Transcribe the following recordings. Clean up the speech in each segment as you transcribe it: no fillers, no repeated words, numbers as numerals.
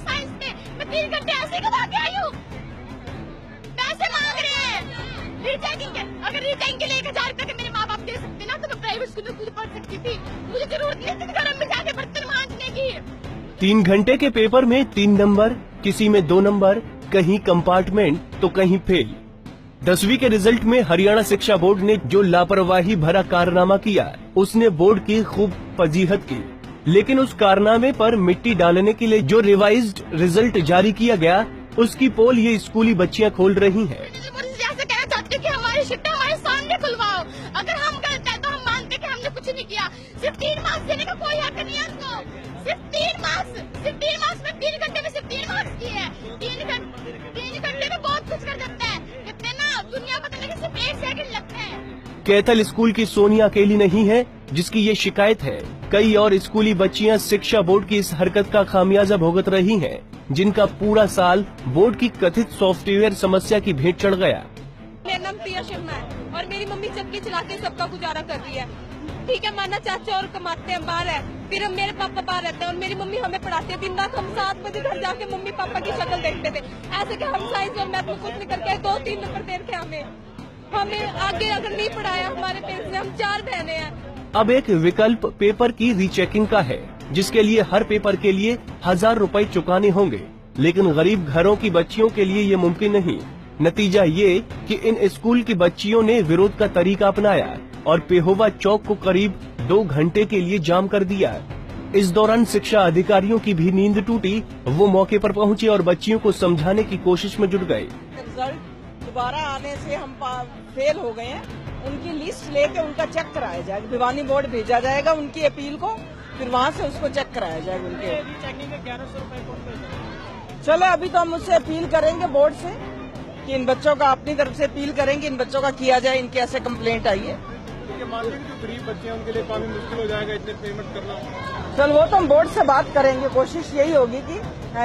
Science के, मैं 3 घंटे ऐसे गवा के आई हूँ। पैसे मांग रहे हैं रीचेकिंग के। अगर रीचेकिंग के लिए 1000 रुपए के मेरे माँ बाप दे सकते ना, तो मैं प्राइवेट स्कूल में खुद पढ़ सकती थी। मुझे जरूरत नहीं थी घर में जाके बर्तन मांजने की। 3 घंटे के पेपर में 3 नंबर, किसी में 2 नंबर, कहीं कंपार्टमेंट तो कहीं फेल। 10वीं के रिजल्ट में हरियाणा शिक्षा बोर्ड ने जो लापरवाही भरा कारनामा किया, उसने बोर्ड की खूब फजीहत की। लेकिन उस कारनामे पर मिट्टी डालने के लिए जो रिवाइज्ड रिजल्ट जारी किया गया, उसकी पोल ये स्कूली बच्चियां खोल रही हैं। जैसे कहना चाहते कि हमारी शिफ्ट हमारे सामने खुलवाओ। अगर हम गलत है तो हम मानते कि हमने कुछ नहीं किया। सिर्फ 3 मार्क्स देने का कोई हक नहीं है उनको। सिर्फ 3 मार्क्स में 3 घंटे में सिर्फ 3 मार्क्स किए हैं। 3 घंटे में बहुत कुछ कर सकता है। कहते हैं ना, दुनिया बदलने के सिर्फ 1 सेकंड लगते हैं। कैथल स्कूल की सोनिया अकेली नहीं है जिसकी ये शिकायत है। कई और स्कूली बच्चियां शिक्षा बोर्ड की इस हरकत का खामियाजा भुगत रही हैं, जिनका पूरा साल बोर्ड की कथित सॉफ्टवेयर समस्या की भेंट चढ़ गया। मेरा नाम प्रिया शर्मा है और मेरी मम्मी चक्की चला के सबका गुजारा कर रही है। ठीक है, माना चाचा और कमाते हैं बाहर है, फिर हम मेरे पापा बाहर रहते हैं और मेरी मम्मी हमें पढ़ाती है। दिन रात हम 7 बजे घर जाके मम्मी पापा की शक्ल देखते थे। ऐसे कि हम साइंस और मैथ में कुछ नहीं करके 2-3 नंबर दे रखे हमें आगे अगर नहीं पढ़ाया हमारे पेरेंट्स ने। हम 4 बहनें हैं। अब एक विकल्प पेपर की रीचेकिंग का है, जिसके लिए हर पेपर के लिए 1000 रुपए चुकाने होंगे। लेकिन गरीब घरों की बच्चियों के लिए ये मुमकिन नहीं। नतीजा ये कि इन स्कूल की बच्चियों ने विरोध का तरीका अपनाया और पेहोवा चौक को करीब 2 घंटे के लिए जाम कर दिया। इस दौरान शिक्षा अधिकारियों की भी नींद टूटी। वो मौके पर पहुंचे और बच्चियों को समझाने की कोशिश में जुट गए। रिजल्ट दोबारा आने से हम फेल हो गए हैं, उनकी लिस्ट लेके उनका चेक कराया जाएगा। भिवानी बोर्ड भेजा जाएगा उनकी अपील को, फिर वहाँ से उसको चेक कराया जाएगा। उनके 1100 रुपए। चलो अभी तो हम उससे अपील करेंगे बोर्ड से कि इन बच्चों का अपनी तरफ से अपील करेंगे, इन बच्चों का किया जाए, इनके ऐसे कंप्लेंट आई है। जो गरीब बच्चे हैं उनके लिए काफी मुश्किल हो जाएगा इतने पेमेंट करना। चल वो तो हम बोर्ड से बात करेंगे। कोशिश यही होगी कि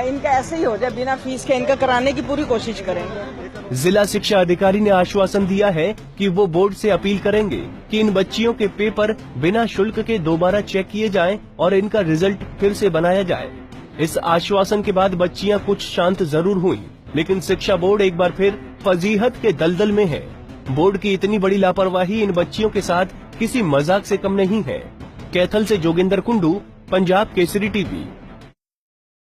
इनका ऐसे ही हो जाए, बिना फीस के इनका कराने की पूरी कोशिश करेंगे। जिला शिक्षा अधिकारी ने आश्वासन दिया है कि वो बोर्ड से अपील करेंगे कि इन बच्चियों के पेपर बिना शुल्क के दोबारा चेक किए जाएं और इनका रिजल्ट फिर से बनाया जाए। इस आश्वासन के बाद बच्चियां कुछ शांत जरूर हुई, लेकिन शिक्षा बोर्ड एक बार फिर फजीहत के दलदल में है। बोर्ड की इतनी बड़ी लापरवाही इन बच्चियों के साथ किसी मजाक से कम नहीं है। कैथल से जोगिंदर कुंडू, पंजाब केसरी टीवी।